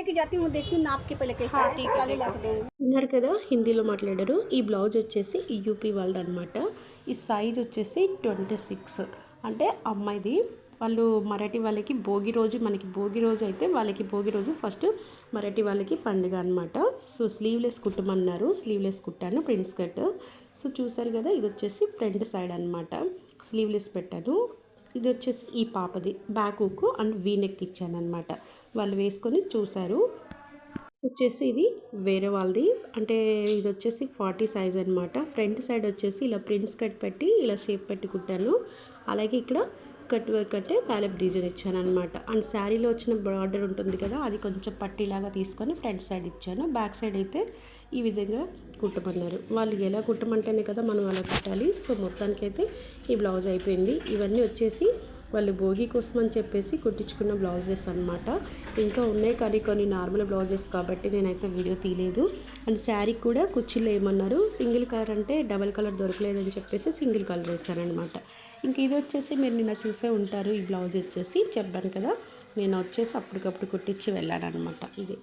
लेके जाती हूँ, देखती हूँ नाप के पहले कैसा है, काले ला के दूँगी। విన్నారు కదా, హిందీలో మాట్లాడారు. ఈ బ్లౌజ్ వచ్చేసి యూపీ వాళ్ళదనమాట. ఈ సైజ్ వచ్చేసి 26 అంటే అమ్మాయిది. వాళ్ళు మరాఠీ వాళ్ళకి భోగి రోజు, మనకి భోగి రోజు అయితే వాళ్ళకి భోగి రోజు ఫస్ట్ మరాఠీ వాళ్ళకి పండుగ అనమాట. సో స్లీవ్లెస్ కుట్టమన్నారు, స్లీవ్లెస్ కుట్టాను ప్రిన్స్ కట్. సో చూసారు కదా, ఇది వచ్చేసి ఫ్రంట్ సైడ్ అనమాట, స్లీవ్లెస్ పెట్టాను. ఇది వచ్చేసి ఈ పాపది బ్యాక్ హుక్ అండ్ వీనెక్ ఇచ్చాను అనమాట. వాళ్ళు వేసుకొని చూసారు. వచ్చేసి ఇది వేరే వాళ్ళది, అంటే ఇది వచ్చేసి 40 సైజ్ అనమాట. ఫ్రంట్ సైడ్ వచ్చేసి ఇలా ప్రింట్స్ కట్ పెట్టి ఇలా షేప్ పెట్టి కుట్టాను. అలాగే ఇక్కడ కట్ వర్క్ అంటే ప్యాలెప్ డిజైన్ ఇచ్చాను అనమాట. అండ్ శారీలో వచ్చిన బార్డర్ ఉంటుంది కదా, అది కొంచెం పట్టీలాగా తీసుకొని ఫ్రంట్ సైడ్ ఇచ్చాను. బ్యాక్ సైడ్ అయితే ఈ విధంగా కుట్టమన్నారు. వాళ్ళు ఎలా కుట్టమంటేనే కదా మనం అలా కుట్టాలి. సో మొత్తానికైతే ఈ బ్లౌజ్ అయిపోయింది. ఇవన్నీ వచ్చేసి వాళ్ళు భోగి కోసం అని చెప్పేసి కుట్టించుకున్న బ్లౌజెస్ అనమాట. ఇంకా ఉన్నాయి కానీ కొన్ని నార్మల్ బ్లౌజెస్ కాబట్టి నేనైతే వీడియో తీయలేదు. అండ్ శారీ కూడా కుర్చీలో ఏమన్నారు, సింగిల్ కలర్ అంటే డబల్ కలర్ దొరకలేదని చెప్పేసి సింగిల్ కలర్ వేసారనమాట. ఇంక ఇది వచ్చేసి మీరు నిన్న చూసే ఉంటారు. ఈ బ్లౌజ్ వచ్చేసి చెప్పాను కదా, నేను వచ్చేసి అప్పటికప్పుడు కుట్టించి వెళ్ళాను అనమాట. ఇది